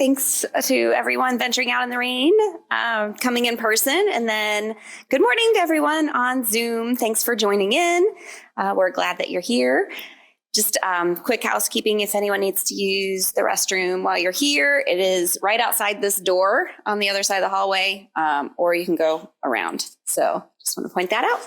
Thanks to everyone venturing out in the rain, coming in person, and then good morning to everyone on Zoom. Thanks for joining in. We're glad that you're here. Just quick housekeeping, if anyone needs to use the restroom while you're here, it is right outside this door on the other side of the hallway, or you can go around. So just want to point that out.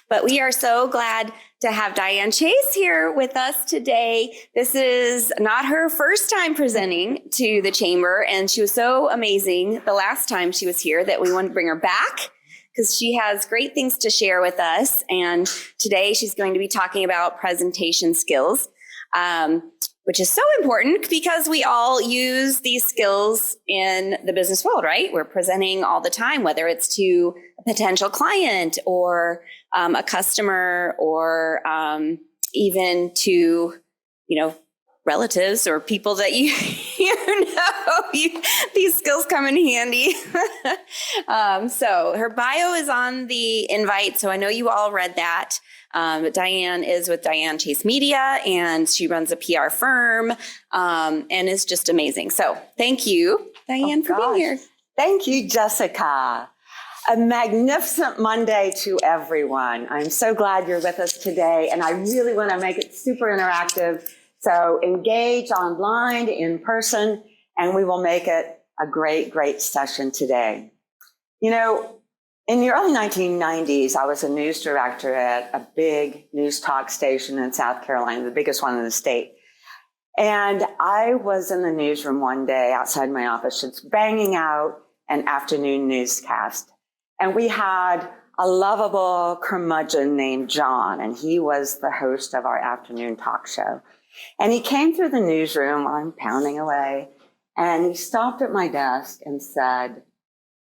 But we are so glad to have Dianne Chase here with us today. This is not her first time presenting to the chamber, and she was so amazing the last time she was here that we wanted to bring her back because she has great things to share with us. And today she's going to be talking about presentation skills, which is so important because we all use these skills in the business world, right? We're presenting all the time, whether it's to a potential client or a customer or even to, relatives or people that these skills come in handy. So her bio is on the invite. So I know you all read that. But Dianne is with Dianne Chase Media, and she runs a PR firm and is just amazing. So thank you, Dianne, for being here. Thank you, Jessica. A magnificent Monday to everyone. I'm so glad you're with us today, and I really want to make it super interactive. So engage online, in person, and we will make it a great, great session today. In the early 1990s, I was a news director at a big news talk station in South Carolina, the biggest one in the state. And I was in the newsroom one day outside my office, just banging out an afternoon newscast. And we had a lovable curmudgeon named John, and he was the host of our afternoon talk show. And he came through the newsroom while I'm pounding away, and he stopped at my desk and said,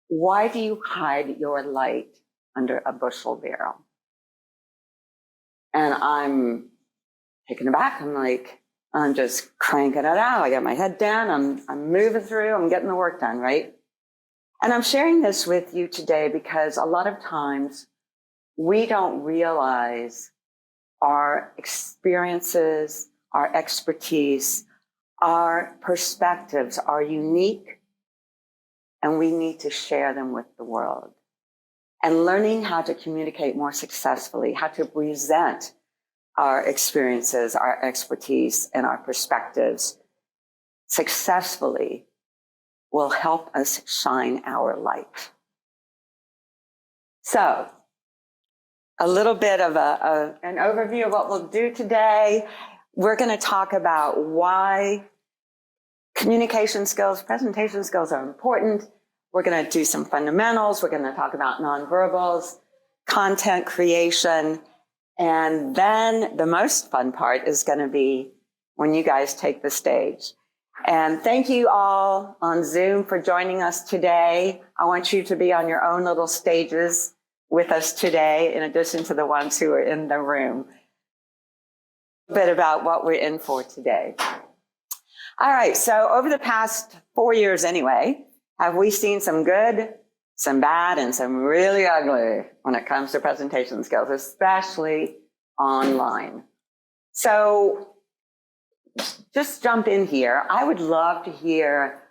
"Why do you hide your light under a bushel barrel?" And I'm taken aback. I'm just cranking it out. I got my head down. I'm moving through. I'm getting the work done, right? And I'm sharing this with you today because a lot of times we don't realize our experiences, our expertise, our perspectives are unique, and we need to share them with the world. And learning how to communicate more successfully, how to present our experiences, our expertise, and our perspectives successfully will help us shine our light. So, a little bit of an overview of what we'll do today. We're going to talk about why communication skills, presentation skills are important. We're going to do some fundamentals. We're going to talk about nonverbals, content creation, and then the most fun part is going to be when you guys take the stage. And thank you all on Zoom for joining us today. I want you to be on your own little stages with us today, in addition to the ones who are in the room. A bit about what we're in for today. All right, so over the past 4 years anyway, have we seen some good, some bad, and some really ugly when it comes to presentation skills, especially online. So just jump in here. I would love to hear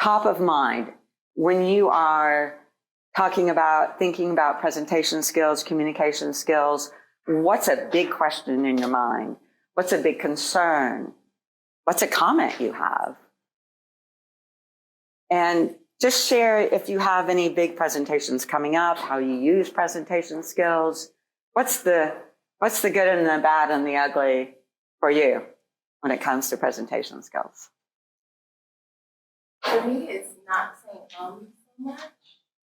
top of mind when you are thinking about presentation skills, communication skills. What's a big question in your mind? What's a big concern? What's a comment you have? And just share if you have any big presentations coming up, how you use presentation skills. What's the good and the bad and the ugly for you when it comes to presentation skills? For me, it's not saying so much.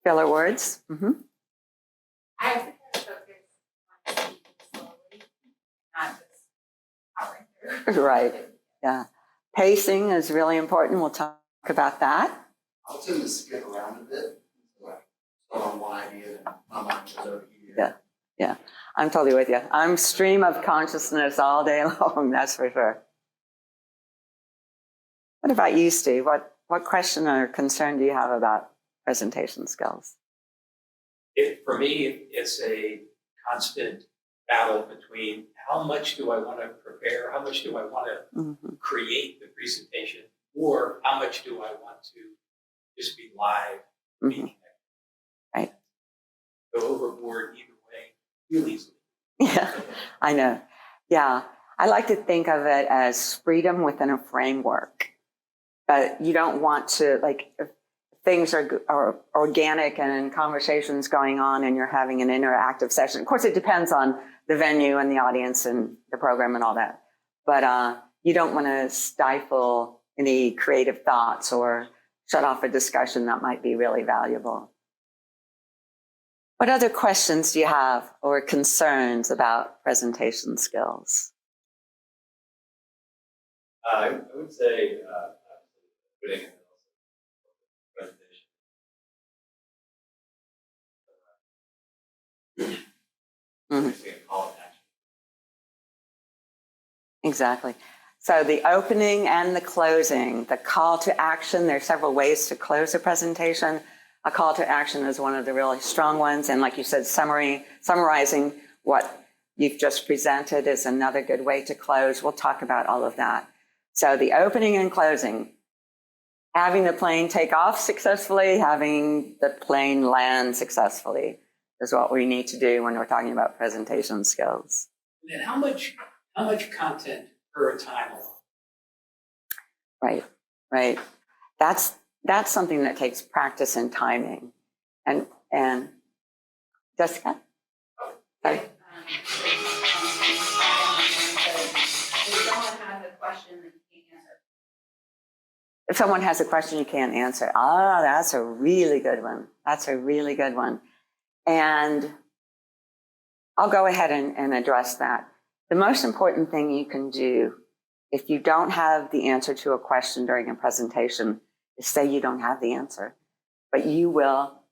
Filler words. Mm-hmm. I have to kind of focus on speaking slowly, not just powering through. Right. Yeah. Pacing is really important. We'll talk about that. I'll tend to skip around a bit. Like, start on one idea and my mind goes over here. Yeah. I'm totally with you. I'm stream of consciousness all day long, that's for sure. What about you, Steve? What question or concern do you have about presentation skills? For me, it's a constant battle between how much do I want to prepare, how much do I want to create the presentation, or how much do I want to just be live? Mhm. Right. Go overboard either way, real easily. Yeah, I know. Yeah, I like to think of it as freedom within a framework. But you don't want to, like, if things are organic and conversations going on and you're having an interactive session. Of course, it depends on the venue and the audience and the program and all that. But you don't want to stifle any creative thoughts or shut off a discussion that might be really valuable. What other questions do you have or concerns about presentation skills? I would say putting in presentation. Mhm. Call it action. Exactly. So the opening and the closing, the call to action, there's several ways to close a presentation. A call to action is one of the really strong ones. And like you said, summarizing what you've just presented is another good way to close. We'll talk about all of that. So the opening and closing, having the plane take off successfully, having the plane land successfully is what we need to do when we're talking about presentation skills. And then how much content per time alone? Right. That's something that takes practice and timing. And Jessica? Sorry. If someone has a question you can't answer, that's a really good one. That's a really good one. And I'll go ahead and address that. The most important thing you can do if you don't have the answer to a question during a presentation is say you don't have the answer, but you will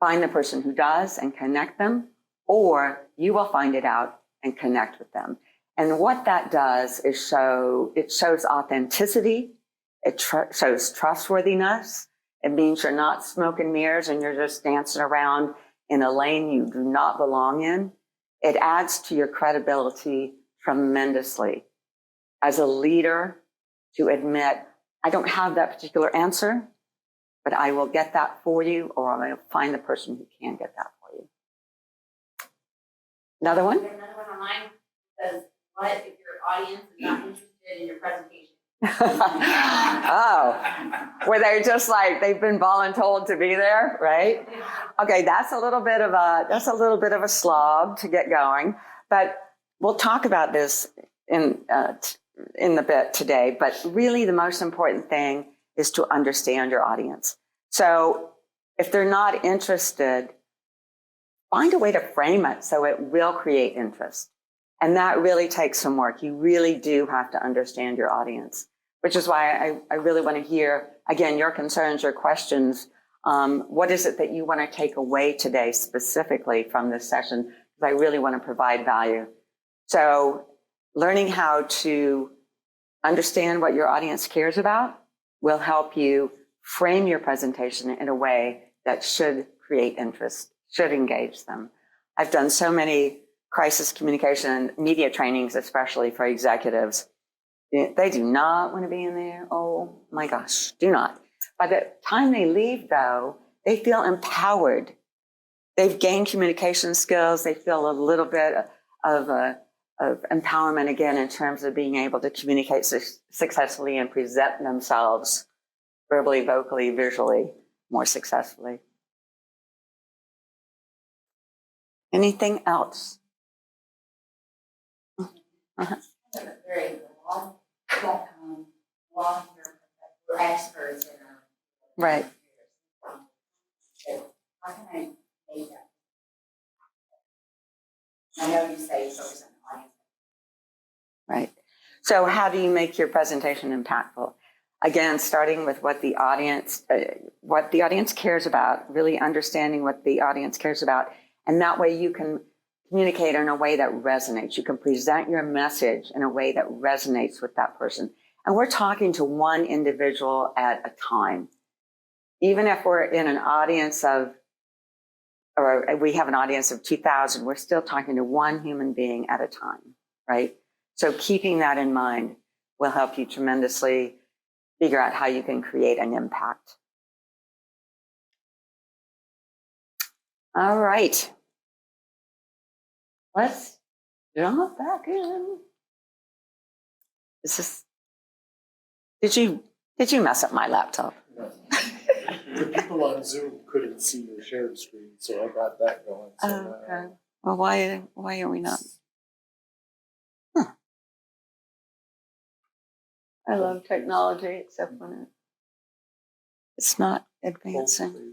find the person who does and connect them, or you will find it out and connect with them. And what that does is it shows authenticity. It shows trustworthiness. It means you're not smoke and mirrors and you're just dancing around in a lane you do not belong in. It adds to your credibility tremendously. As a leader, to admit, I don't have that particular answer, but I will get that for you, or I will find the person who can get that for you. Another one? There's another one online that says, what if your audience is not interested in your presentation? Oh, where they're just like, they've been voluntold to be there, right? Okay, that's a little bit of a slog to get going, but we'll talk about this in the bit today. But really, the most important thing is to understand your audience. So if they're not interested, find a way to frame it so it will create interest. And that really takes some work. You really do have to understand your audience, which is why I really want to hear, again, your concerns, your questions. What is it that you want to take away today specifically from this session? Because I really want to provide value. So learning how to understand what your audience cares about will help you frame your presentation in a way that should create interest, should engage them. I've done so many crisis communication and media trainings, especially for executives. They do not want to be in there. Oh my gosh, do not. By the time they leave, though, they feel empowered. They've gained communication skills. They feel a little bit of empowerment again in terms of being able to communicate successfully and present themselves verbally, vocally, visually more successfully. Anything else? Uh-huh. Very long, we're experts in our. Right. How can I make that? I know you say focus on the audience. Right. So how do you make your presentation impactful? Again, starting with what the audience cares about, really understanding what the audience cares about. And that way you can communicate in a way that resonates. You can present your message in a way that resonates with that person. And we're talking to one individual at a time. Even if we're in an audience or we have an audience of 2,000, we're still talking to one human being at a time, right? So keeping that in mind will help you tremendously. figure out how you can create an impact. All right. Let's jump back in. Did you mess up my laptop? The people on Zoom couldn't see your shared screen, so I got that going. So, Okay. Well, why are we not? Huh. I love technology, except when it's not advancing.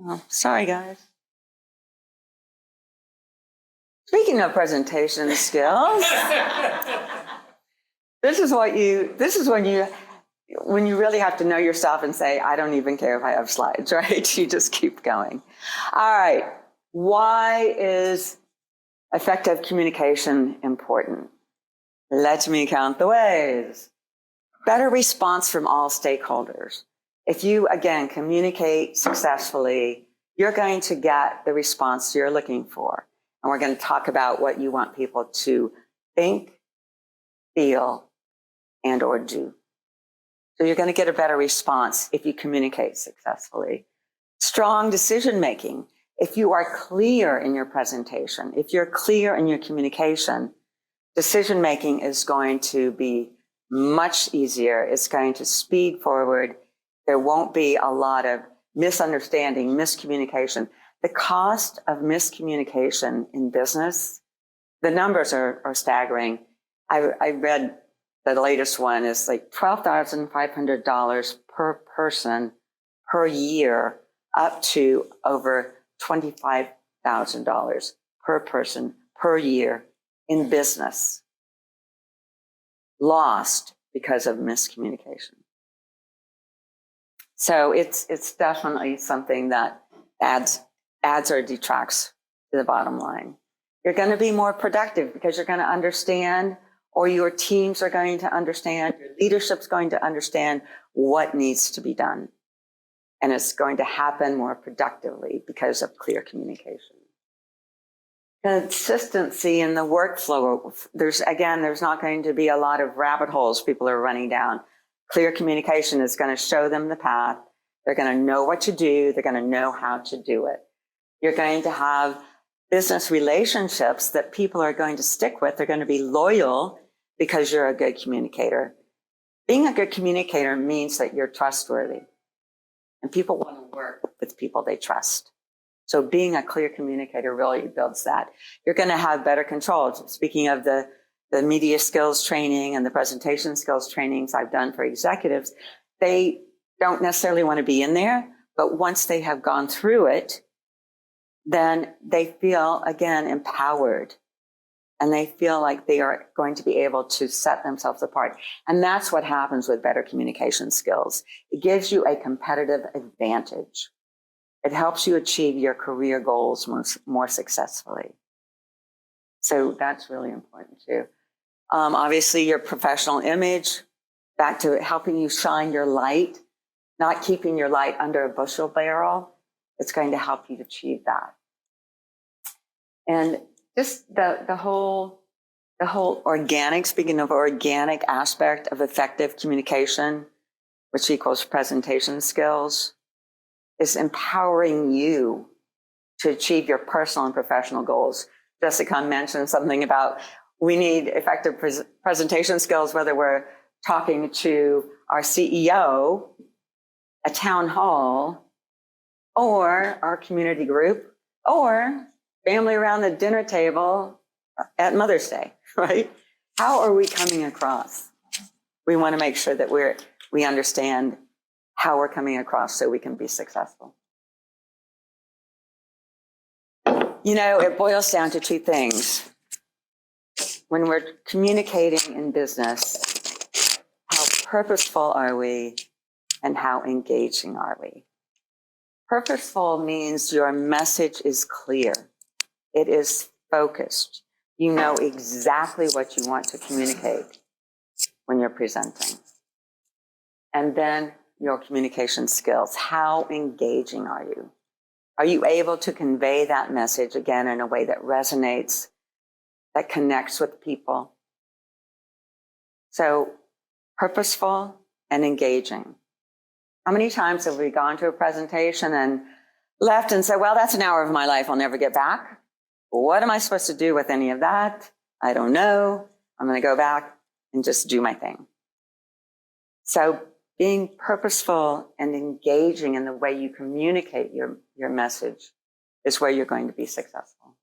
Oh, sorry, guys. Speaking of presentation skills, this is when you really have to know yourself and say, I don't even care if I have slides, right? You just keep going. All right. Why is effective communication important? Let me count the ways. Better response from all stakeholders. If you, again, communicate successfully, you're going to get the response you're looking for. And we're going to talk about what you want people to think, feel, and or do. So you're going to get a better response if you communicate successfully. Strong decision making. If you are clear in your presentation, if you're clear in your communication, decision making is going to be much easier. It's going to speed forward. There won't be a lot of misunderstanding, miscommunication. The cost of miscommunication in business, the numbers are staggering. I read the latest one is like $12,500 per person per year, up to over $25,000 per person per year in business, lost because of miscommunication. So it's definitely something that adds or detracts to the bottom line. You're going to be more productive because you're going to understand, or your teams are going to understand, your leadership's going to understand what needs to be done. And it's going to happen more productively because of clear communication. Consistency in the workflow. There's not going to be a lot of rabbit holes people are running down. Clear communication is going to show them the path. They're going to know what to do. They're going to know how to do it. You're going to have business relationships that people are going to stick with. They're going to be loyal because you're a good communicator. Being a good communicator means that you're trustworthy. And people want to work with people they trust. So being a clear communicator really builds that. You're going to have better control. Speaking of the media skills training and the presentation skills trainings I've done for executives, they don't necessarily want to be in there, but once they have gone through it, then they feel, again, empowered. And they feel like they are going to be able to set themselves apart. And that's what happens with better communication skills. It gives you a competitive advantage. It helps you achieve your career goals more successfully. So that's really important too. Obviously, your professional image, back to helping you shine your light, not keeping your light under a bushel barrel. It's going to help you achieve that. And just the whole organic, speaking of organic aspect of effective communication, which equals presentation skills, is empowering you to achieve your personal and professional goals. Jessica mentioned something about we need effective presentation skills, whether we're talking to our CEO, a town hall, or our community group, or family around the dinner table at Mother's Day, right? How are we coming across? We want to make sure that we understand how we're coming across so we can be successful. You know, it boils down to two things. When we're communicating in business, how purposeful are we and how engaging are we? Purposeful means your message is clear. It is focused. You know exactly what you want to communicate when you're presenting. And then your communication skills. How engaging are you? Are you able to convey that message again in a way that resonates, that connects with people? So purposeful and engaging. How many times have we gone to a presentation and left and said, well, that's an hour of my life I'll never get back. What am I supposed to do with any of that? I don't know. I'm going to go back and just do my thing. So being purposeful and engaging in the way you communicate your message is where you're going to be successful.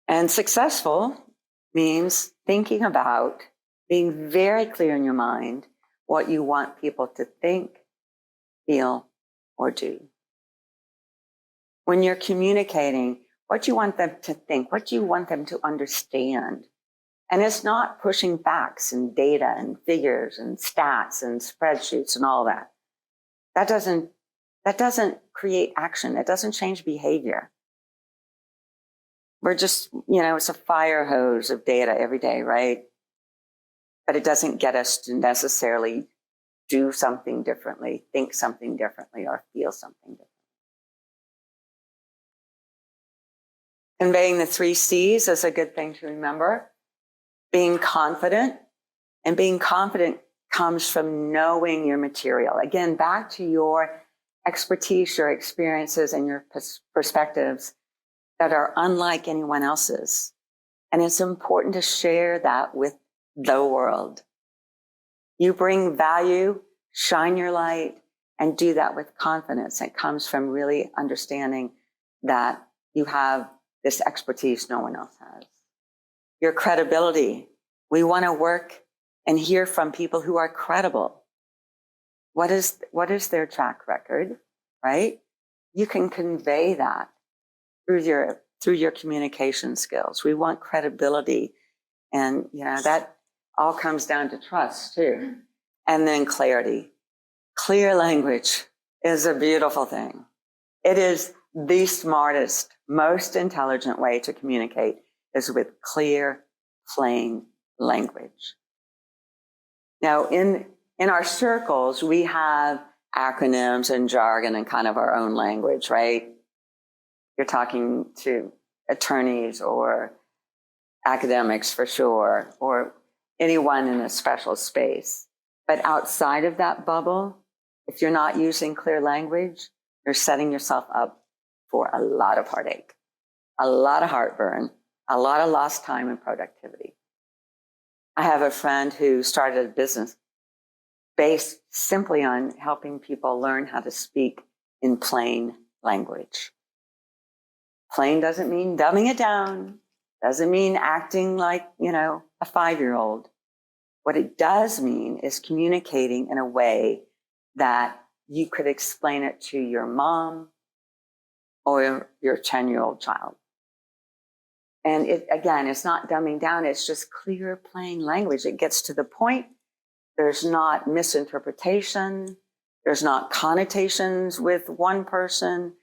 And successful means thinking about, being very clear in your mind what you want people to think, feel, or do. When you're communicating, what do you want them to think? What do you want them to understand? And it's not pushing facts and data and figures and stats and spreadsheets and all that. That doesn't create action. It doesn't change behavior. We're just, it's a fire hose of data every day, right? But it doesn't get us to necessarily do something differently, think something differently, or feel something differently. Conveying the 3 C's is a good thing to remember. Being confident, and being confident comes from knowing your material. Again, back to your expertise, your experiences, and your perspectives that are unlike anyone else's. And it's important to share that with the world. You bring value, shine your light, and do that with confidence. It comes from really understanding that you have this expertise no one else has. Your credibility. We want to work and hear from people who are credible. What is their track record, right? You can convey that through your communication skills. We want credibility, and that all comes down to trust too. And then clarity. Clear language is a beautiful thing. It is the smartest, most intelligent way to communicate is with clear, plain language. Now, in our circles, we have acronyms and jargon and kind of our own language, right? You're talking to attorneys or academics for sure, or anyone in a special space. But outside of that bubble, if you're not using clear language, you're setting yourself up for a lot of heartache, a lot of heartburn, a lot of lost time and productivity. I have a friend who started a business based simply on helping people learn how to speak in plain language. Plain doesn't mean dumbing it down, doesn't mean acting like, a 5-year-old. What it does mean is communicating in a way that you could explain it to your mom or your 10-year-old child. And it's not dumbing down. It's just clear, plain language. It gets to the point. There's not misinterpretation. There's not connotations with one person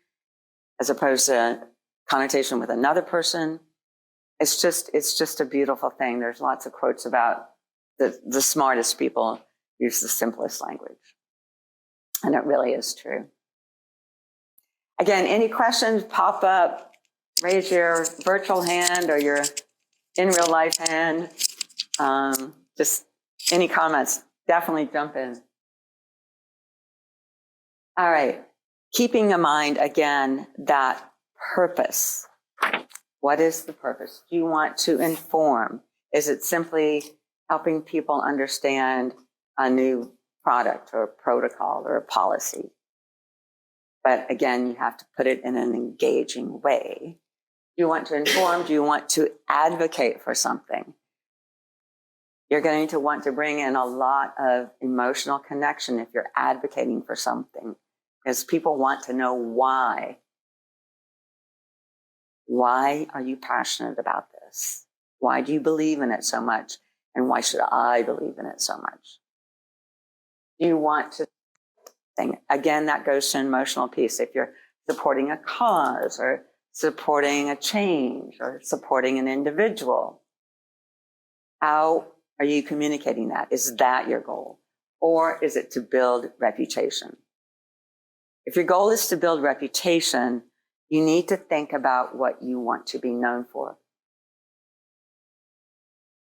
as opposed to connotation with another person. It's just a beautiful thing. There's lots of quotes about the smartest people use the simplest language. And it really is true. Again, any questions pop up, raise your virtual hand or your in real life hand. Just any comments, definitely jump in. All right, keeping in mind, again, that purpose. What is the purpose? Do you want to inform? Is it simply helping people understand a new product or a protocol or a policy? But again, you have to put it in an engaging way. Do you want to inform? Do you want to advocate for something? You're going to want to bring in a lot of emotional connection if you're advocating for something, because people want to know why. Why are you passionate about this? Why do you believe in it so much? And why should I believe in it so much? Do you want to think? Again, that goes to an emotional piece. If you're supporting a cause or supporting a change or supporting an individual, how are you communicating that? Is that your goal? or is it to build reputation? If your goal is to build reputation, you need to think about what you want to be known for.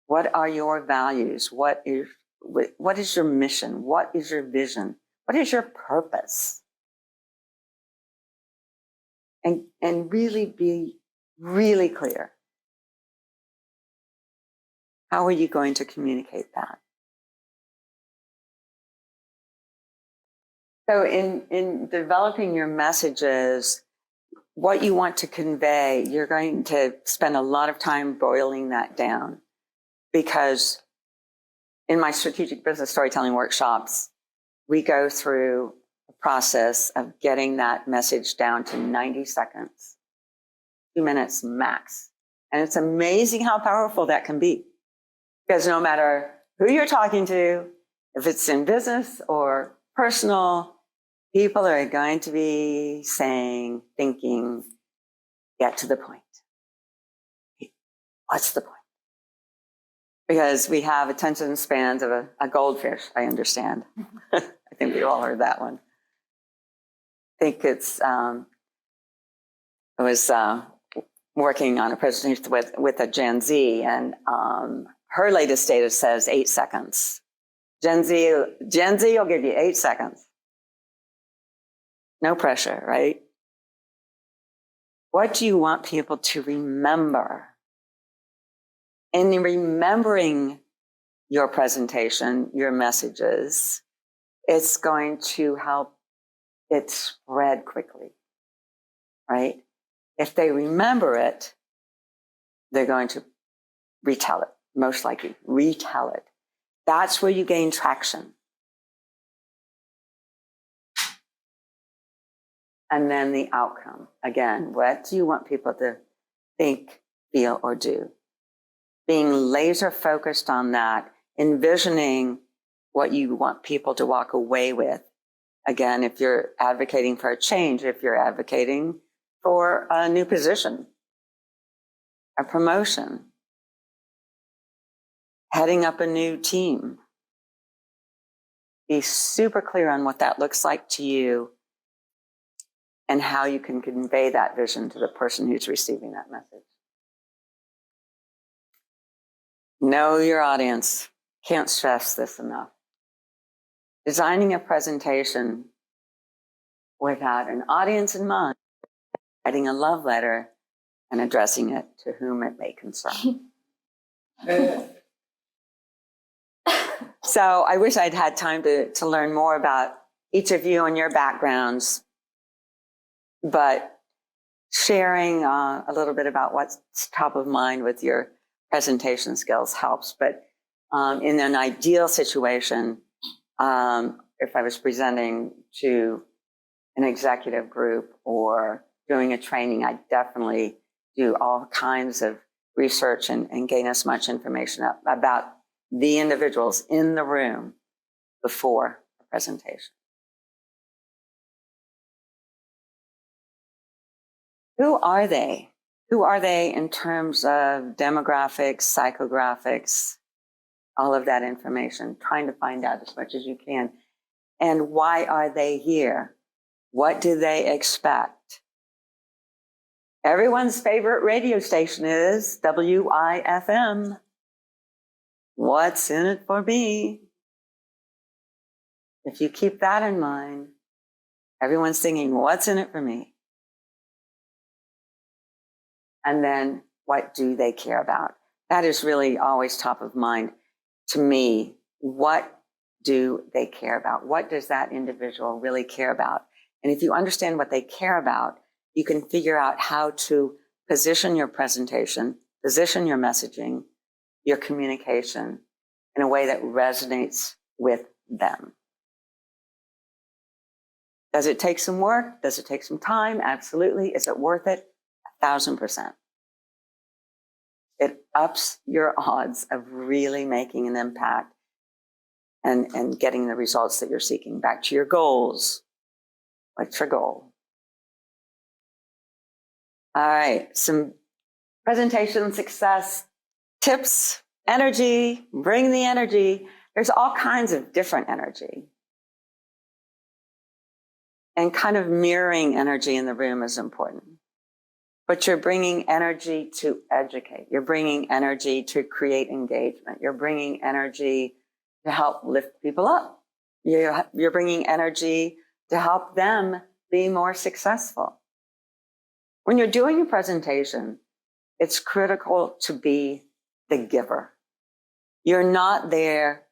What are your values? What is your mission? What is your vision? What is your purpose? And really be really clear. How are you going to communicate that? So in developing your messages, what you want to convey, you're going to spend a lot of time boiling that down. Because in my strategic business storytelling workshops, we go through a process of getting that message down to 90 seconds, 2 minutes max. And it's amazing how powerful that can be. Because no matter who you're talking to, if it's in business or personal, people are going to be saying, thinking, get to the point. What's the point? Because we have attention spans of a goldfish, I understand. I think we all heard that one. I think I was working on a presentation with a Gen Z, and her latest data says 8 seconds. Gen Z will give you 8 seconds. No pressure, right? What do you want people to remember? And in remembering your presentation, your messages, it's going to help it spread quickly, right? If they remember it, they're going to retell it, most likely, retell it. That's where you gain traction. And then the outcome. Again, what do you want people to think, feel, or do? Being laser focused on that, envisioning what you want people to walk away with. Again, if you're advocating for a change, if you're advocating for a new position, a promotion, heading up a new team, be super clear on what that looks like to you and how you can convey that vision to the person who's receiving that message. Know your audience. Can't stress this enough. Designing a presentation without an audience in mind, writing a love letter and addressing it to whom it may concern. So I wish I'd had time to learn more about each of you and your backgrounds, but sharing a little bit about what's top of mind with your presentation skills helps. But in an ideal situation, if I was presenting to an executive group or doing a training, I definitely do all kinds of research and gain as much information about the individuals in the room before the presentation. Who are they? Who are they in terms of demographics, psychographics, all of that information, trying to find out as much as you can. And why are they here? What do they expect? Everyone's favorite radio station is WIFM. What's in it for me? If you keep that in mind, everyone's thinking, what's in it for me? And then what do they care about? That is really always top of mind to me. What do they care about? What does that individual really care about? And if you understand what they care about, you can figure out how to position your presentation, position your messaging, your communication in a way that resonates with them. Does it take some work? Does it take some time? Absolutely. Is it worth it? 1,000%. It ups your odds of really making an impact and getting the results that you're seeking. Back to your goals. What's your goal? All right, some presentation success tips. Energy, bring the energy. There's all kinds of different energy. And kind of mirroring energy in the room is important. But you're bringing energy to educate. You're bringing energy to create engagement. You're bringing energy to help lift people up. You're bringing energy to help them be more successful. When you're doing a presentation, it's critical to be the giver. You're not there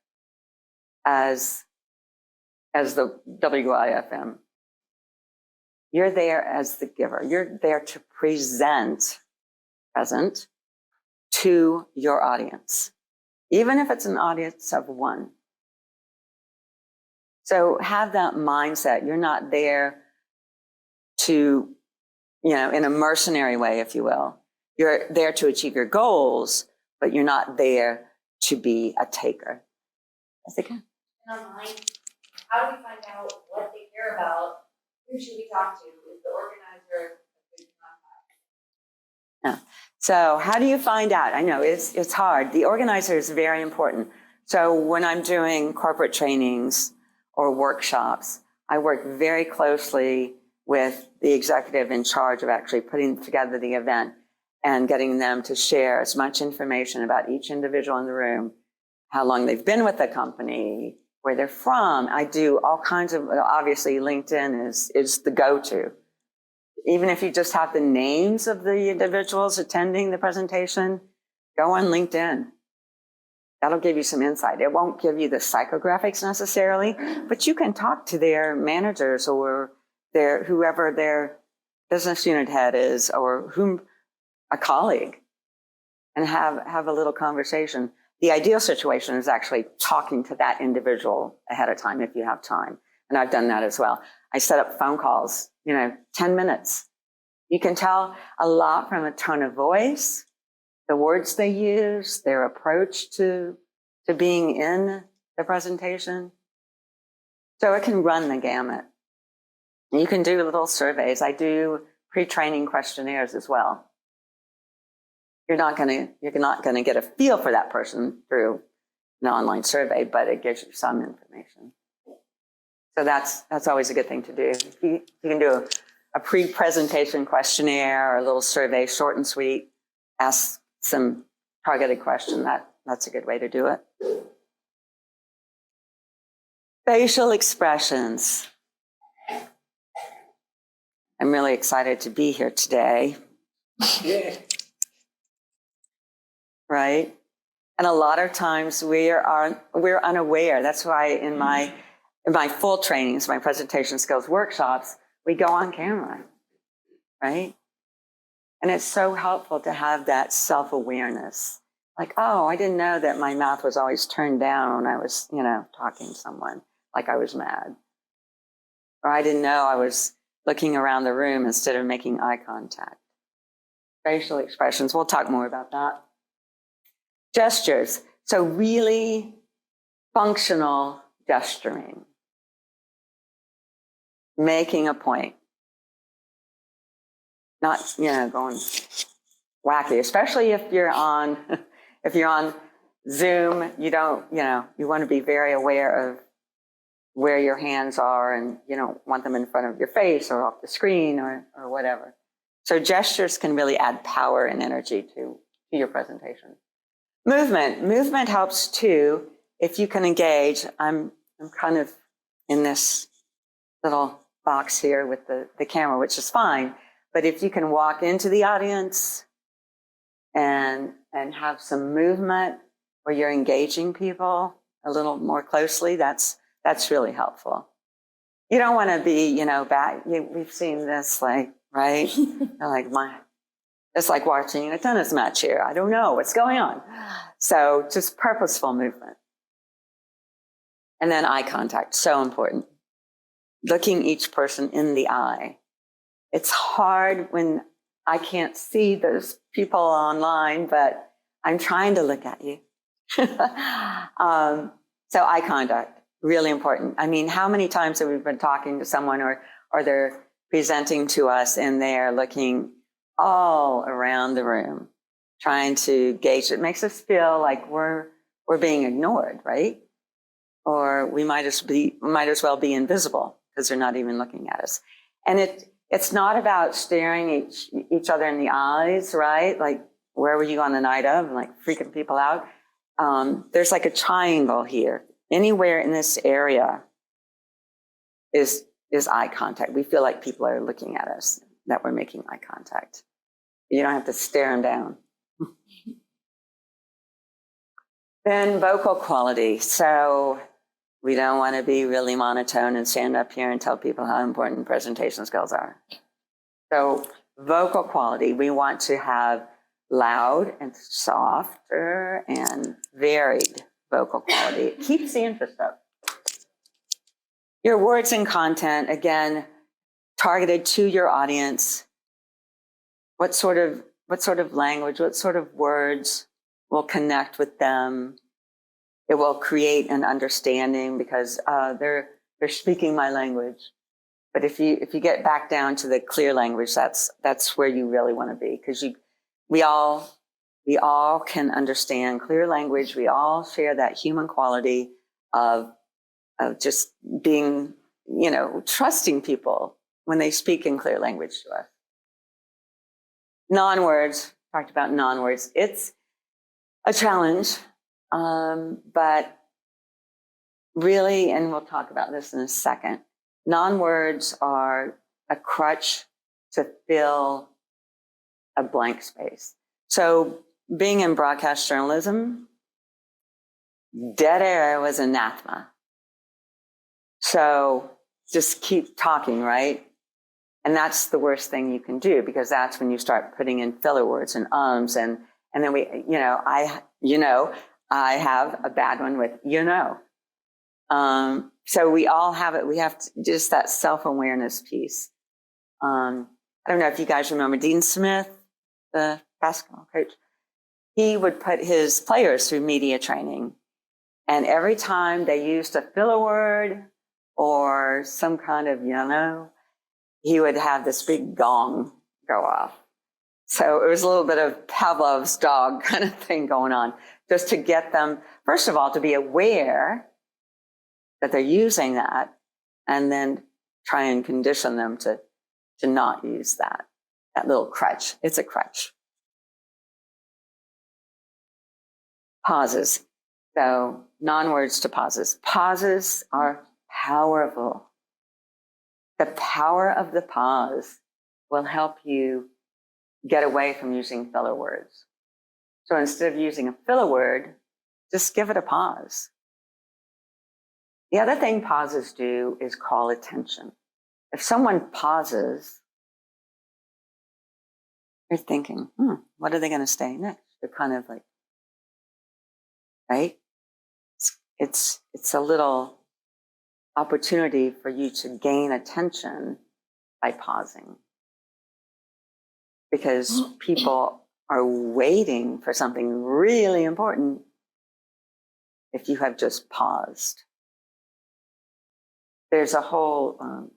as the WIFM. You're there as the giver. You're there to present to your audience, even if it's an audience of one. So have that mindset. You're not there to, in a mercenary way, if you will. You're there to achieve your goals, but you're not there to be a taker. Yes, again. And online, how do we find out what they care about? Who should we talk to? Is the organizer a good contact? So how do you find out? I know it's hard. The organizer is very important. So when I'm doing corporate trainings or workshops, I work very closely with the executive in charge of actually putting together the event and getting them to share as much information about each individual in the room, how long they've been with the company, where they're from. I do all kinds of, obviously LinkedIn is the go-to. Even if you just have the names of the individuals attending the presentation, go on LinkedIn. That'll give you some insight. It won't give you the psychographics necessarily, but you can talk to their managers or whoever their business unit head is, or a colleague, and have a little conversation. The ideal situation is actually talking to that individual ahead of time if you have time. And I've done that as well. I set up phone calls, 10 minutes. You can tell a lot from a tone of voice, the words they use, their approach to being in the presentation. So it can run the gamut. You can do little surveys. I do pre-training questionnaires as well. You're not going to get a feel for that person through an online survey, but it gives you some information. So that's always a good thing to do. If you can do a pre-presentation questionnaire or a little survey, short and sweet, ask some targeted question, that's a good way to do it. Facial expressions. I'm really excited to be here today. Yeah. Right? And a lot of times we're unaware. That's why in my full trainings, my presentation skills workshops, we go on camera, right? And it's so helpful to have that self-awareness. Like, oh, I didn't know that my mouth was always turned down when I was, talking to someone, like I was mad. Or I didn't know I was looking around the room instead of making eye contact. Facial expressions, we'll talk more about that. Gestures, so really functional gesturing. Making a point. Not, going wacky, especially if you're on Zoom, you want to be very aware of where your hands are, and you don't want them in front of your face or off the screen or whatever. So gestures can really add power and energy to your presentation. Movement helps too. If you can engage, I'm kind of in this little box here with the camera, which is fine. But if you can walk into the audience and have some movement where you're engaging people a little more closely, that's really helpful. You don't want to be, we've seen this, right? It's like watching a tennis match here. I don't know what's going on. So just purposeful movement. And then eye contact, so important. Looking each person in the eye. It's hard when I can't see those people online, but I'm trying to look at you. So eye contact, really important. I mean, how many times have we been talking to someone or they're presenting to us and they're looking all around the room, trying to gauge. It makes us feel like we're being ignored, right? or we might as well be invisible because they're not even looking at us. And it's not about staring each other in the eyes, right? Like, where were you on the night of? Like freaking people out. There's like a triangle here. Anywhere in this area is eye contact. We feel like people are looking at us, that we're making eye contact. You don't have to stare them down. Then vocal quality. So we don't want to be really monotone and stand up here and tell people how important presentation skills are. So vocal quality, we want to have loud and softer and varied vocal quality. It keeps the interest up. Your words and content, again, targeted to your audience. What sort of language, what sort of words will connect with them? It will create an understanding because they're speaking my language. But if you get back down to the clear language, that's where you really want to be, because we all can understand clear language. We all share that human quality of just being, trusting people when they speak in clear language to us. Non-words, talked about non-words. It's a challenge, but really, and we'll talk about this in a second, non-words are a crutch to fill a blank space. So being in broadcast journalism, dead air was anathema. So just keep talking, right? And that's the worst thing you can do, because that's when you start putting in filler words and ums, and then I have a bad one with so we all have it. We have just that self-awareness piece. I don't know if you guys remember Dean Smith, the basketball coach. He would put his players through media training, and every time they used a filler word or some kind of he would have this big gong go off. So it was a little bit of Pavlov's dog kind of thing going on, just to get them, first of all, to be aware that they're using that, and then try and condition them to not use that little crutch. It's a crutch. Pauses. So non-words to pauses. Pauses are powerful. The power of the pause will help you get away from using filler words. So instead of using a filler word, just give it a pause. The other thing pauses do is call attention. If someone pauses, you're thinking, what are they going to say next? They're kind of like, right? It's a little opportunity for you to gain attention by pausing, because people are waiting for something really important if you have just paused. There's a whole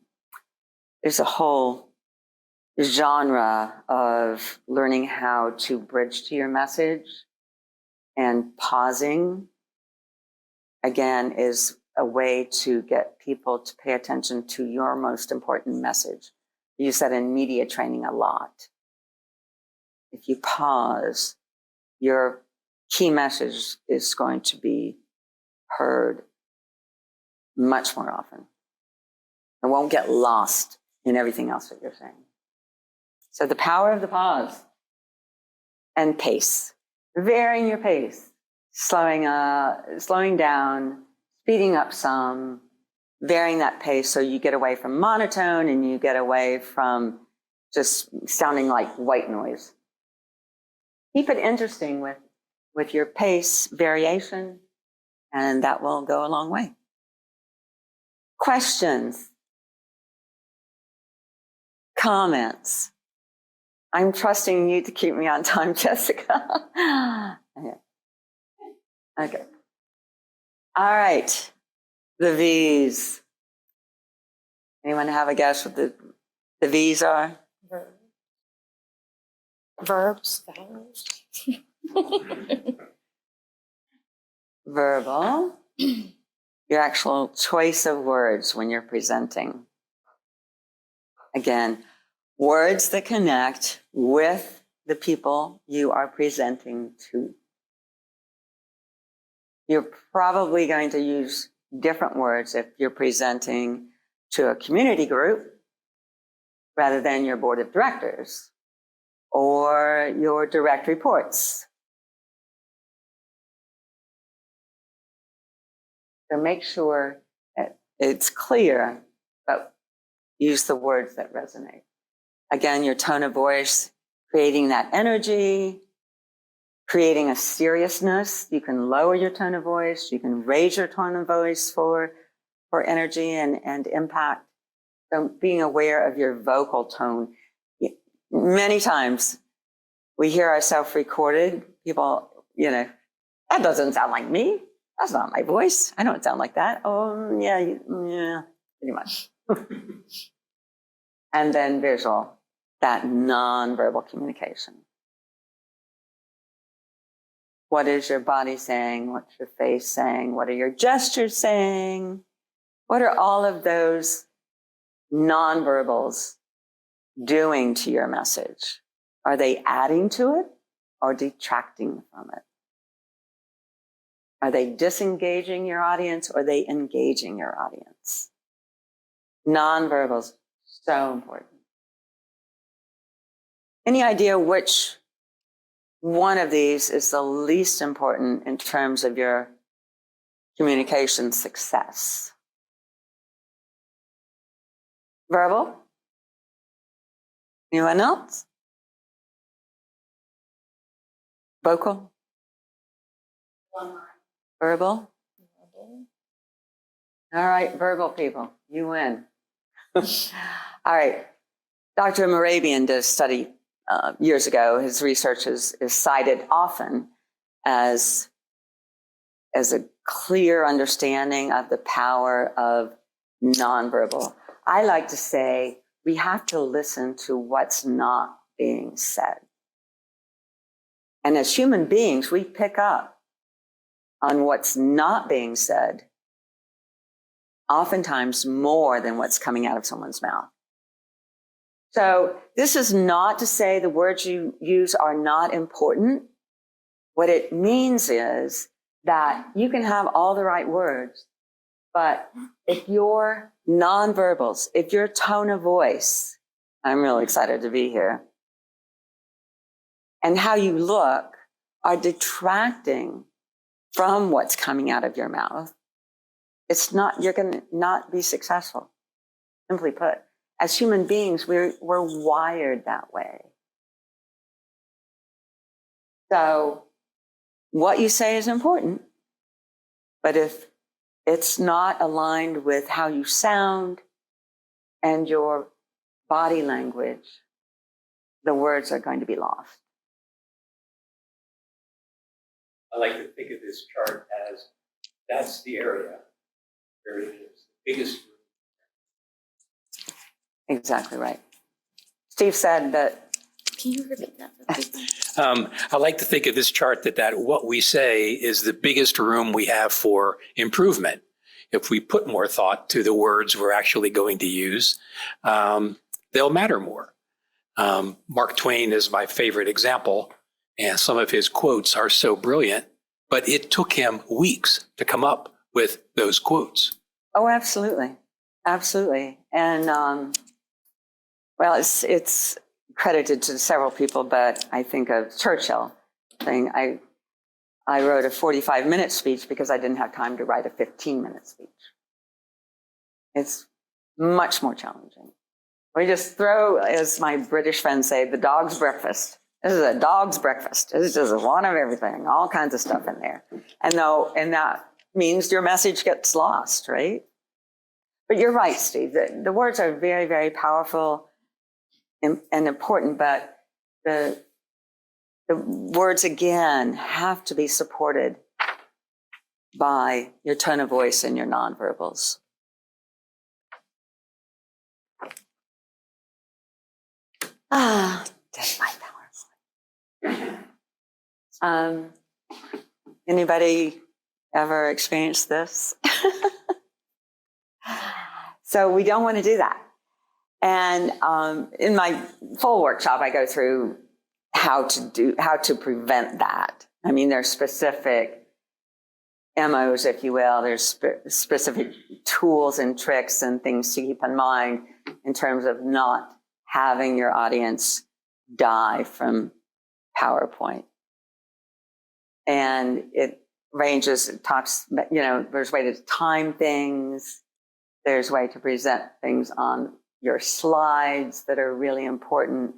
genre of learning how to bridge to your message, and pausing, again, is a way to get people to pay attention to your most important message. I use that in media training a lot. If you pause, your key message is going to be heard much more often. It won't get lost in everything else that you're saying. So the power of the pause and pace, varying your pace, slowing down, speeding up some, varying that pace so you get away from monotone and you get away from just sounding like white noise. Keep it interesting with your pace variation, and that will go a long way. Questions? Comments? I'm trusting you to keep me on time, Jessica. Okay. All right. The V's. Anyone have a guess what the V's are? Verbs, vowels. Verbal, your actual choice of words when you're presenting. Again, words that connect with the people you are presenting to. You're probably going to use different words if you're presenting to a community group rather than your board of directors or your direct reports. So make sure that it's clear, but use the words that resonate. Again, your tone of voice, creating that energy, creating a seriousness. You can lower your tone of voice. You can raise your tone of voice for energy and impact. So being aware of your vocal tone. Many times we hear ourselves recorded. People, that doesn't sound like me. That's not my voice. I don't sound like that. Oh, yeah, pretty much. And then visual, that nonverbal communication. What is your body saying? What's your face saying? What are your gestures saying? What are all of those nonverbals doing to your message? Are they adding to it or detracting from it? Are they disengaging your audience or are they engaging your audience? Nonverbals, so important. Any idea which one of these is the least important in terms of your communication success? Verbal? Anyone else? Vocal? Verbal? All right, verbal people, you win. All right, Dr. Morabian did a study years ago. His research is cited often as a clear understanding of the power of nonverbal. I like to say we have to listen to what's not being said. And as human beings, we pick up on what's not being said, oftentimes more than what's coming out of someone's mouth. So this is not to say the words you use are not important. What it means is that you can have all the right words, but if your nonverbals, if your tone of voice, I'm really excited to be here, and how you look are detracting from what's coming out of your mouth, you're going to not be successful. Simply put, as human beings, we're wired that way. So what you say is important, but if it's not aligned with how you sound and your body language, the words are going to be lost. I like to think of this chart as that's the area where it is the biggest. Exactly right. Steve said that. Can you repeat that for people? I like to think of this chart that what we say is the biggest room we have for improvement. If we put more thought to the words we're actually going to use, they'll matter more. Mark Twain is my favorite example, and some of his quotes are so brilliant, but it took him weeks to come up with those quotes. Oh, absolutely. Absolutely. And, well, it's credited to several people, but I think of Churchill saying, I wrote a 45-minute speech because I didn't have time to write a 15-minute speech. It's much more challenging. We just throw, as my British friends say, the dog's breakfast. This is a dog's breakfast. This is just one of everything, all kinds of stuff in there. And that means your message gets lost, right? But you're right, Steve. The words are very, very powerful and important, but the words, again, have to be supported by your tone of voice and your nonverbals. That's my power. Anybody ever experienced this? So we don't want to do that. And in my full workshop, I go through how to prevent that. I mean, there's specific MOs, if you will. There's specific tools and tricks and things to keep in mind in terms of not having your audience die from PowerPoint. And it talks, there's a way to time things. There's a way to present things on your slides that are really important.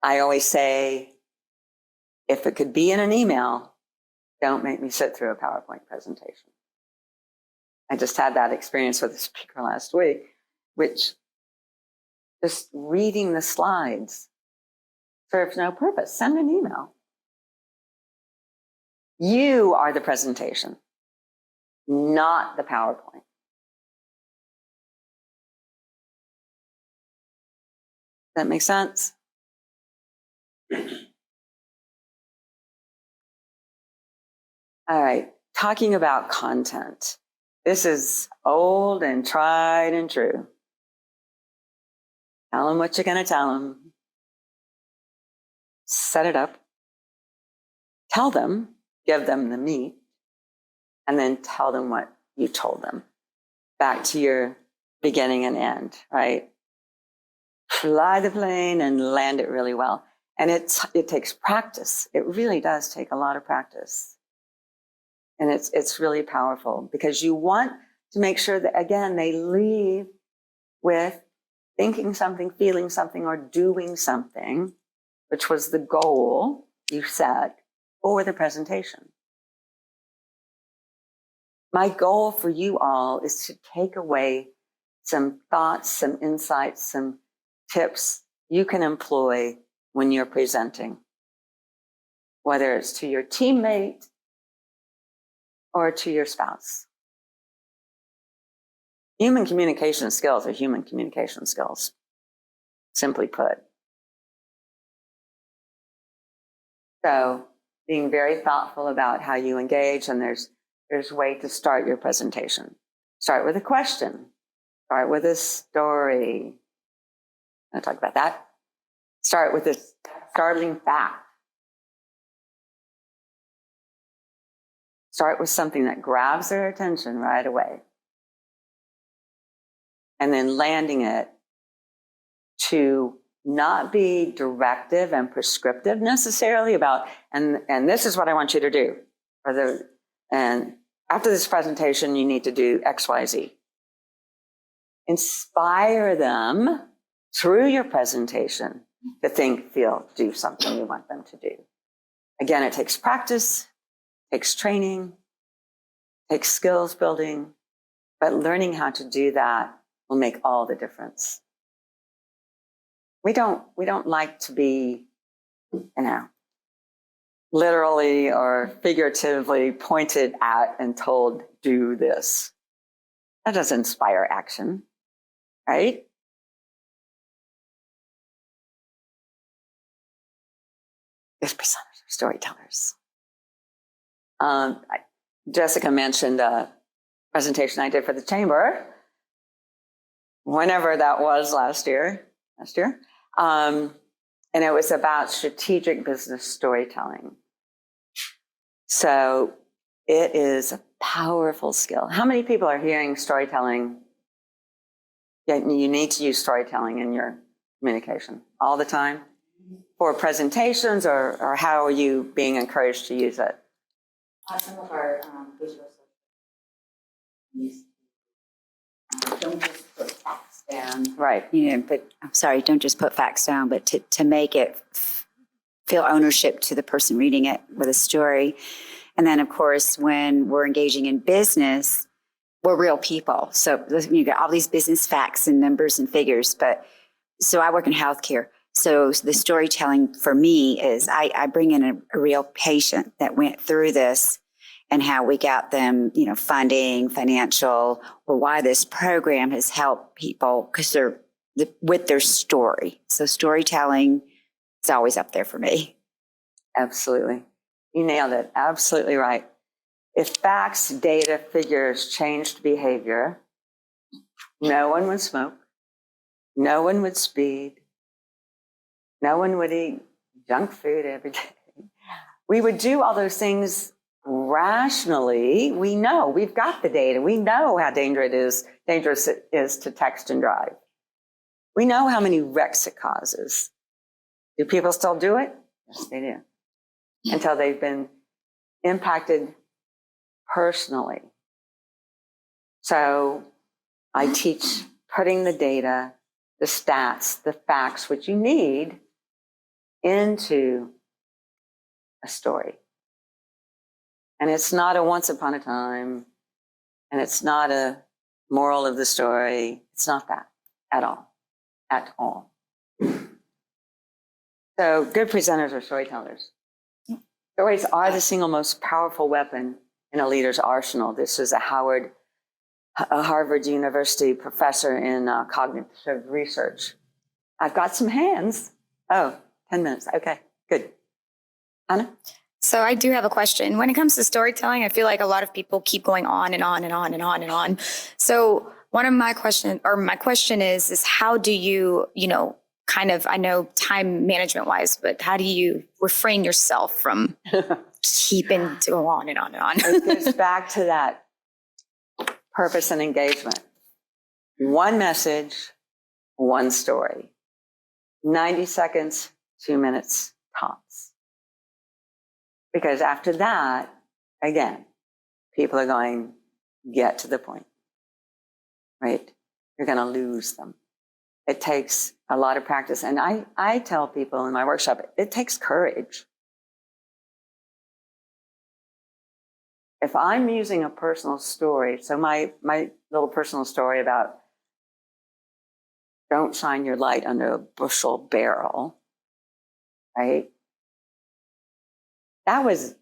I always say, if it could be in an email, don't make me sit through a PowerPoint presentation. I just had that experience with a speaker last week, which just reading the slides serves no purpose. Send an email. You are the presentation, not the PowerPoint. That makes sense? All right, talking about content. This is old and tried and true. Tell them what you're going to tell them. Set it up. Tell them, give them the meat, and then tell them what you told them. Back to your beginning and end, right? Fly the plane and land it really well. And it takes practice. It really does take a lot of practice. And it's really powerful because you want to make sure that, again, they leave with thinking something, feeling something, or doing something, which was the goal you set for the presentation. My goal for you all is to take away some thoughts, some insights, some tips you can employ when you're presenting, whether it's to your teammate or to your spouse. Human communication skills are human communication skills, simply put. So being very thoughtful about how you engage, and there's a way to start your presentation. Start with a question. Start with a story. I'll talk about that. Start with a startling fact. Start with something that grabs their attention right away. And then landing it to not be directive and prescriptive necessarily about, and this is what I want you to do. And after this presentation, you need to do X, Y, Z. Inspire them through your presentation to think, feel, do something you want them to do. Again, it takes practice, takes training, takes skills building, but learning how to do that will make all the difference. We don't like to be, literally or figuratively pointed at and told, do this. That doesn't inspire action, right? Yes, presenters are storytellers. Jessica mentioned a presentation I did for the chamber, whenever that was last year. And it was about strategic business storytelling. So it is a powerful skill. How many people are hearing storytelling? You need to use storytelling in your communication all the time for presentations, or how are you being encouraged to use it? Some of our visual don't just put facts down. Right. But I'm sorry, don't just put facts down, but to make it feel ownership to the person reading it with a story. And then, of course, when we're engaging in business, we're real people. So you got all these business facts and numbers and figures. But so I work in healthcare. So the storytelling for me is I bring in a real patient that went through this and how we got them, funding, financial, or why this program has helped people because they're with their story. So storytelling is always up there for me. Absolutely. You nailed it. Absolutely right. If facts, data, figures changed behavior, No one would smoke. No one would speed. No one would eat junk food every day. We would do all those things rationally. We know, we've got the data. We know how dangerous it is to text and drive. We know how many wrecks it causes. Do people still do it? Yes, they do. Until they've been impacted personally. So I teach putting the data, the stats, the facts, which you need, into a story. And it's not a once upon a time, and it's not a moral of the story. It's not that at all. At all. So good presenters are storytellers. Stories are the single most powerful weapon in a leader's arsenal. This is a Harvard University professor in cognitive research. I've got some hands. Oh, 10 minutes. Okay, good. Anna? So I do have a question. When it comes to storytelling, I feel like a lot of people keep going on and on and on and on and on. So my question is how do you, kind of, I know time management wise, but how do you refrain yourself from keeping to go on and on and on? It goes back to that purpose and engagement. One message, one story. 90 seconds, 2 minutes tops. Because after that, again, people are going, get to the point, right? You're going to lose them. It takes a lot of practice. And I tell people in my workshop, it takes courage. If I'm using a personal story, so my little personal story about don't shine your light under a bushel barrel, right? That was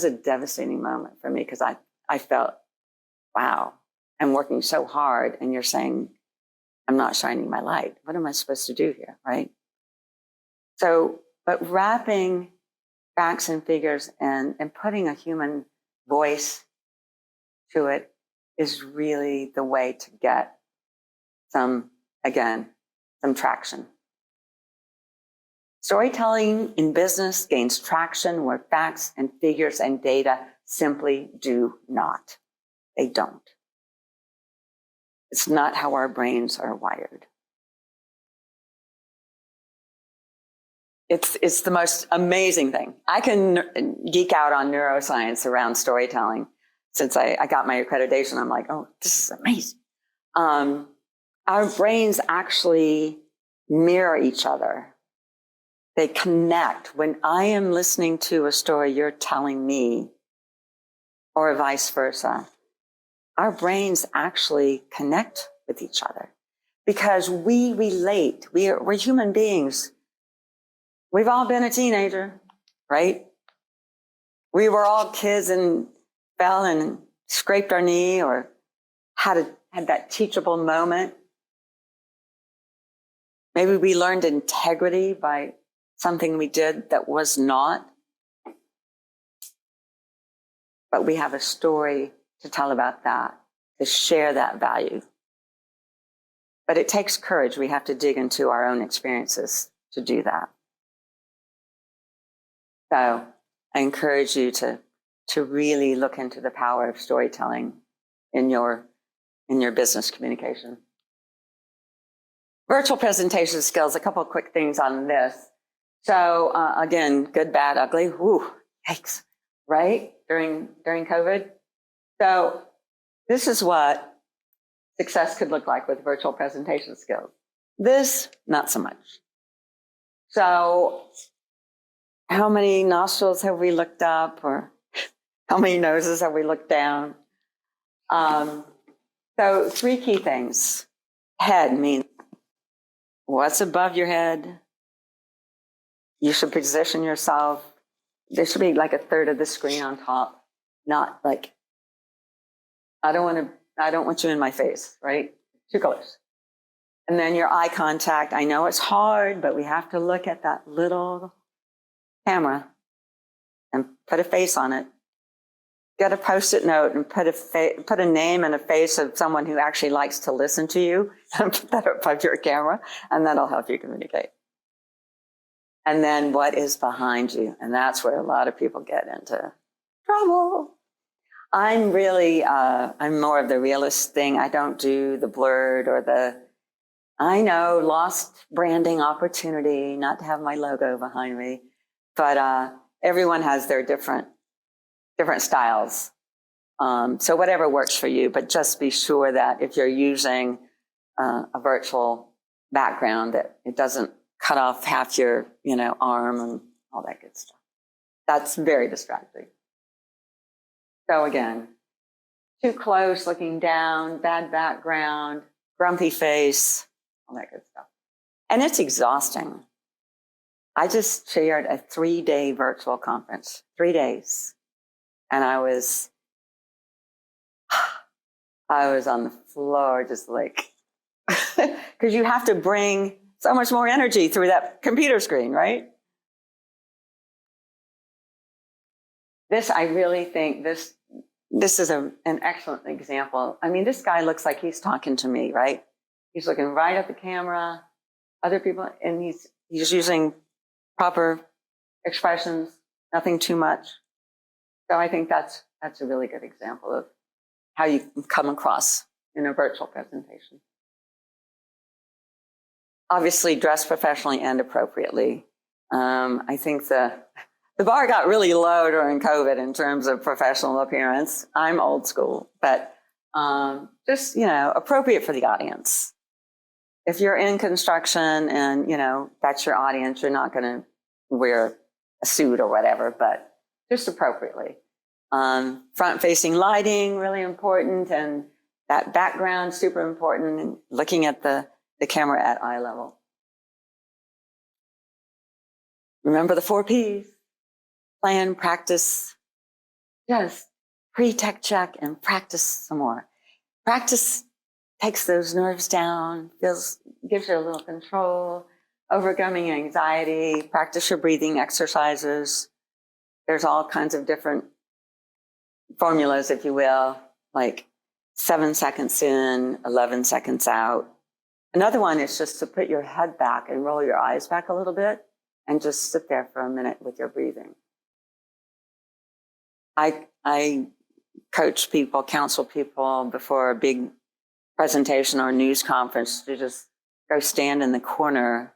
a devastating moment for me because I felt, wow, I'm working so hard and you're saying I'm not shining my light. What am I supposed to do here, right? So, but wrapping facts and figures and putting a human voice to it is really the way to get some traction. Storytelling in business gains traction where facts and figures and data simply do not. They don't. It's not how our brains are wired. It's the most amazing thing. I can geek out on neuroscience around storytelling. Since I got my accreditation, I'm like, oh, this is amazing. Our brains actually mirror each other. They connect. When I am listening to a story you're telling me, or vice versa, our brains actually connect with each other because we relate. We're human beings. We've all been a teenager, right? We were all kids and fell and scraped our knee or had that teachable moment. Maybe we learned integrity by something we did that was not. But we have a story to tell about that, to share that value. But it takes courage. We have to dig into our own experiences to do that. So I encourage you to really look into the power of storytelling in your business communication. Virtual presentation skills, a couple of quick things on this. So again, good, bad, ugly, whoo, yikes, right? During COVID. So this is what success could look like with virtual presentation skills. This, not so much. So how many nostrils have we looked up or how many noses have we looked down? So 3 key things. Head means what's above your head. You should position yourself. There should be like a third of the screen on top, not like, I don't want you in my face, right? 2 colors. And then your eye contact. I know it's hard, but we have to look at that little camera and put a face on it. get a Post-it note and put a name and a face of someone who actually likes to listen to you and put that above your camera, and that'll help you communicate. And then what is behind you? And that's where a lot of people get into trouble. I'm really, I'm more of the realist thing. I don't do the blurred or I know, lost branding opportunity not to have my logo behind me, but everyone has their different styles. So whatever works for you, but just be sure that if you're using a virtual background, that it doesn't cut off half your, arm and all that good stuff. That's very distracting. So again, too close, looking down, bad background, grumpy face, all that good stuff. And it's exhausting. I just chaired a 3-day virtual conference, 3 days. And I was on the floor just like, because you have to bring so much more energy through that computer screen, right? I really think this is an excellent example. I mean, this guy looks like he's talking to me, right? He's looking right at the camera, other people, and he's using proper expressions, nothing too much. So I think that's a really good example of how you come across in a virtual presentation. Obviously, dress professionally and appropriately. I think the bar got really low during COVID in terms of professional appearance. I'm old school, but just, appropriate for the audience. If you're in construction and, that's your audience, you're not going to wear a suit or whatever, but just appropriately. Front-facing lighting, really important, and that background, super important, and looking at the camera at eye level. Remember the 4 Ps. Plan, practice, just pre-tech check and practice some more. Practice takes those nerves down, gives you a little control, overcoming anxiety, practice your breathing exercises. There's all kinds of different formulas, if you will, like 7 seconds in, 11 seconds out. Another one is just to put your head back and roll your eyes back a little bit and just sit there for a minute with your breathing. I coach people, counsel people before a big presentation or news conference to just go stand in the corner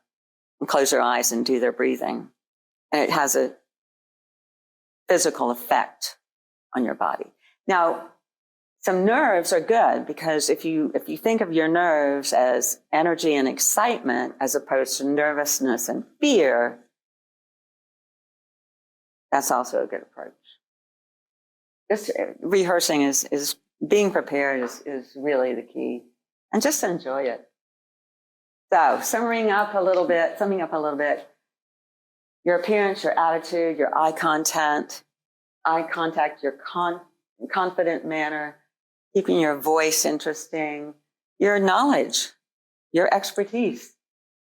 and close their eyes and do their breathing. And it has a physical effect on your body. Now, some nerves are good because if you think of your nerves as energy and excitement as opposed to nervousness and fear, that's also a good approach. Just rehearsing is being prepared is really the key, and just enjoy it. So summing up a little bit, your appearance, your attitude, your eye contact, your confident manner, keeping your voice interesting, your knowledge, your expertise,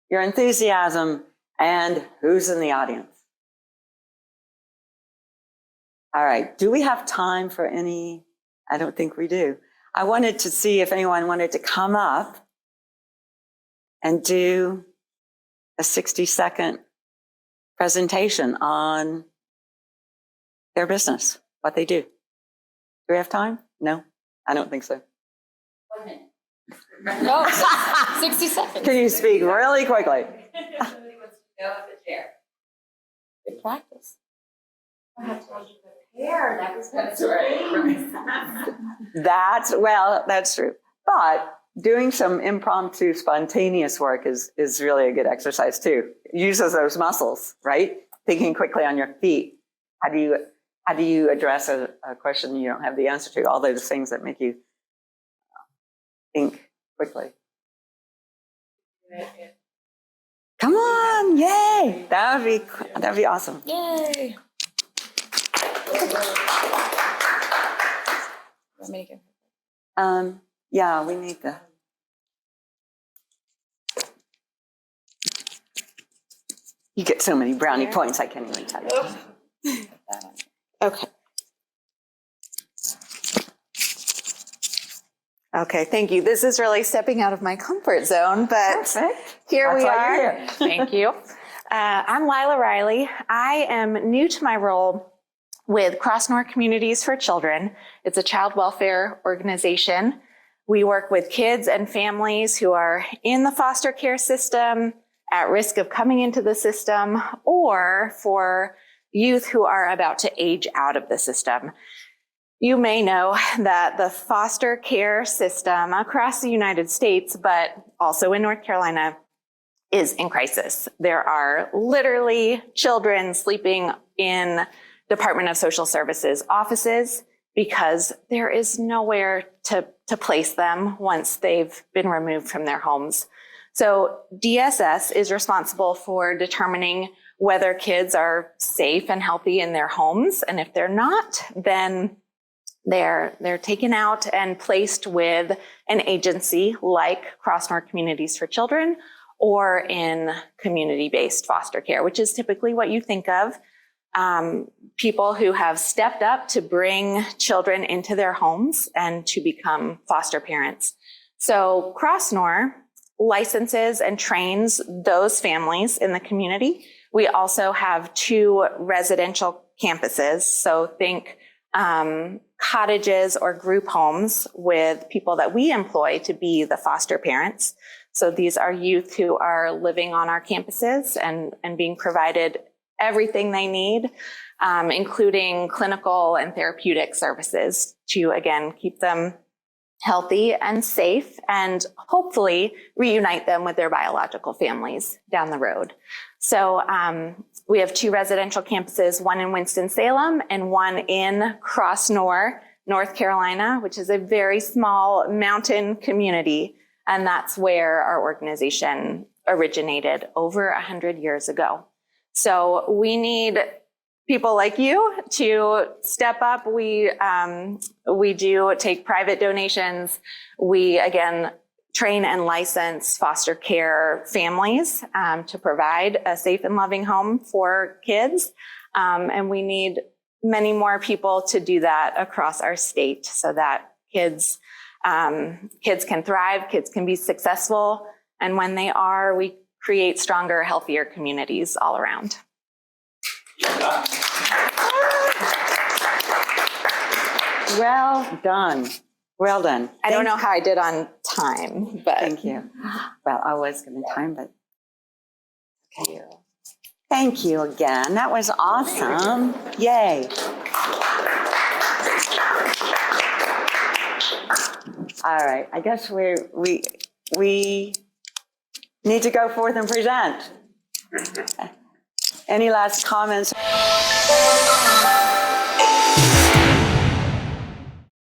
your enthusiasm, and who's in the audience. All right, do we have time for any? I don't think we do. I wanted to see if anyone wanted to come up and do a 60-second presentation on their business, what they do. Do we have time? No, I don't think so. 1 minute. No, 60 seconds. Can you speak really quickly? Somebody wants to go at the chair. Good practice. I have to prepare. That's Right. That's true. But doing some impromptu, spontaneous work is really a good exercise too. It uses those muscles, right? Thinking quickly on your feet. How do you address a question you don't have the answer to? All those things that make you think quickly. Come on, yay! That'd be awesome. Yay. Want me to go? Yeah, we need the. You get so many brownie points, I can't even tell you. Okay. Okay, thank you. This is really stepping out of my comfort zone, but Perfect. here That's we why you're are. here. Thank you. I'm Lila Riley. I am new to my role with Crossnor Communities for Children. It's a child welfare organization. We work with kids and families who are in the foster care system, at risk of coming into the system, or for youth who are about to age out of the system. You may know that the foster care system across the United States, but also in North Carolina, is in crisis. There are literally children sleeping in Department of Social Services offices because there is nowhere to place them once they've been removed from their homes. So DSS is responsible for determining whether kids are safe and healthy in their homes. And if they're not, then they're taken out and placed with an agency like Crossnor Communities for Children or in community-based foster care, which is typically what you think of. People who have stepped up to bring children into their homes and to become foster parents. So Crossnor licenses and trains those families in the community. We also have 2 residential campuses. So think cottages or group homes with people that we employ to be the foster parents. So these are youth who are living on our campuses and being provided everything they need, including clinical and therapeutic services to, again, keep them healthy and safe and hopefully reunite them with their biological families down the road. So we have 2 residential campuses, one in Winston-Salem and one in Crossnor, North Carolina, which is a very small mountain community. And that's where our organization originated over 100 years ago. So we need people like you to step up. We do take private donations. We, again, train and license foster care families to provide a safe and loving home for kids. And we need many more people to do that across our state so that kids can thrive, kids can be successful. And when they are, we create stronger, healthier communities all around. Well done. Well done. I don't know how I did on time, but Thank you. Well, I was given time, but thank you again. That was awesome. Yay. All right. I guess we need to go forth and present. Any last comments?